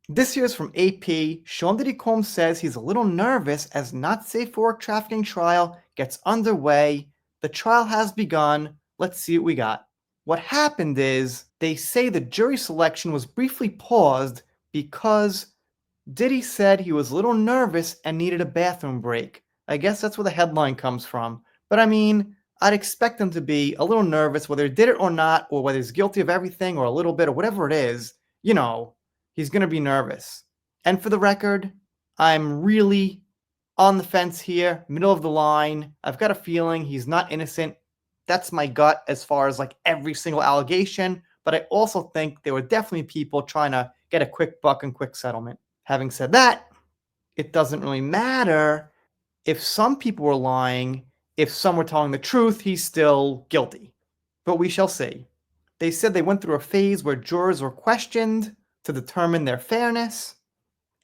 This here is from AP. Sean Diddy Combs says he's a little nervous as not safe for work trafficking trial gets underway. The trial has begun. Let's see what we got. What happened is they say the jury selection was briefly paused because Diddy said he was a little nervous and needed a bathroom break. I guess that's where the headline comes from. But I mean, I'd expect him to be a little nervous whether he did it or not, or whether he's guilty of everything or a little bit or whatever it is. He's going to be nervous. And for the record, I'm really on the fence here, middle of the line. I've got a feeling he's not innocent. That's my gut as far as like every single allegation. But I also think there were definitely people trying to get a quick buck and quick settlement. Having said that, it doesn't really matter if some people were lying. If some were telling the truth, he's still guilty. But we shall see. They said they went through a phase where jurors were questioned to determine their fairness,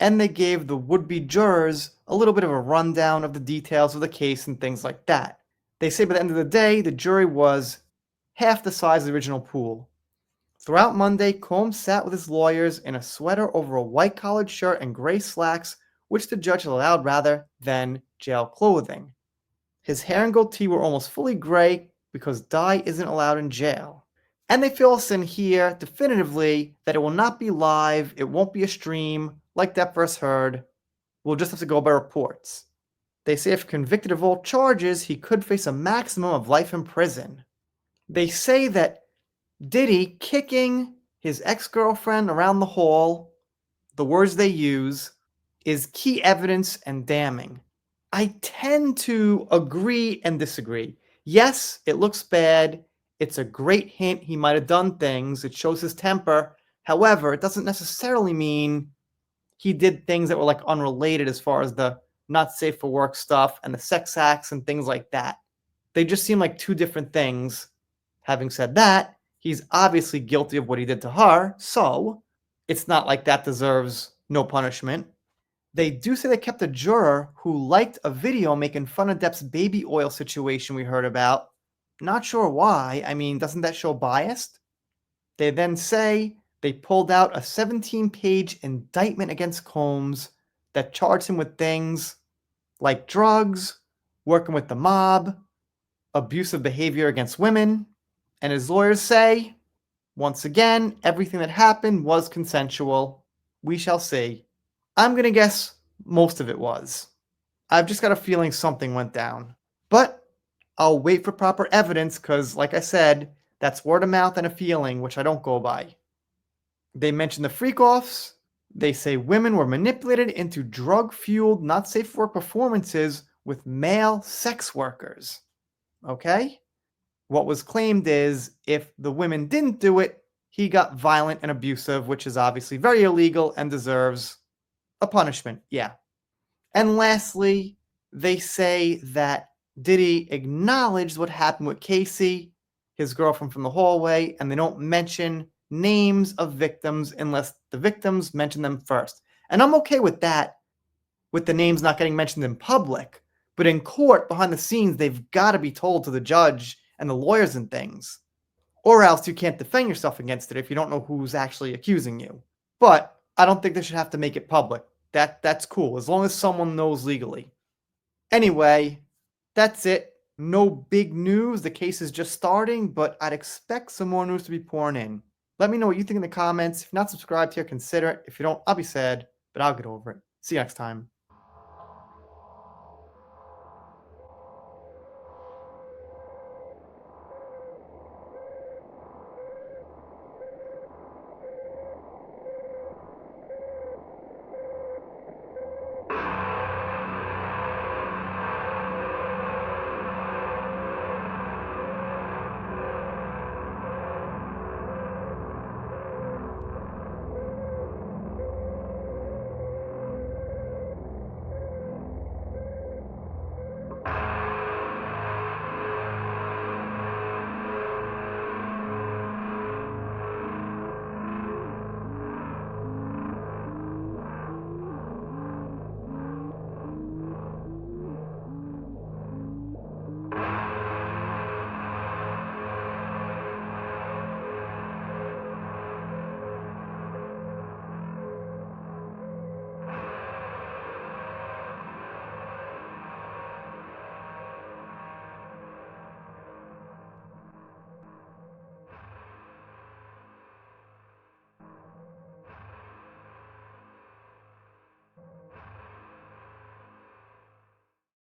and they gave the would-be jurors a little bit of a rundown of the details of the case and things like that. They say by the end of the day, the jury was half the size of the original pool. Throughout Monday, Combs sat with his lawyers in a sweater over a white collared shirt and gray slacks, which the judge allowed rather than jail clothing. His hair and goatee were almost fully gray because dye isn't allowed in jail. And they fill us in here definitively that it will not be live, it won't be a stream like that first heard. We'll just have to go by reports. They say if convicted of all charges, he could face a maximum of life in prison. They say that Diddy kicking his ex-girlfriend around the hall, the words they use, is key evidence and damning. I tend to agree and disagree. Yes, it looks bad. It's a great hint he might have done things. It shows his temper. However, it doesn't necessarily mean he did things that were like unrelated as far as the not safe for work stuff and the sex acts and things like that. They just seem like two different things. Having said that, he's obviously guilty of what he did to her, so it's not like that deserves no punishment. They do say they kept a juror who liked a video making fun of Depp's baby oil situation we heard about. Not sure why. I mean, doesn't that show biased? They then say they pulled out a 17-page indictment against Combs that charged him with things like drugs, working with the mob, abusive behavior against women, and his lawyers say, once again, everything that happened was consensual. We shall see. I'm going to guess most of it was. I've just got a feeling something went down. But I'll wait for proper evidence because, like I said, that's word of mouth and a feeling, which I don't go by. They mention the freak-offs. They say women were manipulated into drug-fueled, not safe for work performances with male sex workers. Okay? What was claimed is if the women didn't do it, he got violent and abusive, which is obviously very illegal and deserves a punishment. Yeah. And lastly, they say that Diddy acknowledged what happened with Casey, his girlfriend from the hallway, and they don't mention names of victims unless the victims mention them first. And I'm okay with that, with the names not getting mentioned in public. But in court, behind the scenes, they've got to be told to the judge and the lawyers and things. Or else you can't defend yourself against it if you don't know who's actually accusing you. But I don't think they should have to make it public. That's cool, as long as someone knows legally. Anyway, that's it. No big news. The case is just starting, but I'd expect some more news to be pouring in. Let me know what you think in the comments. If you're not subscribed here, consider it. If you don't, I'll be sad, but I'll get over it. See you next time.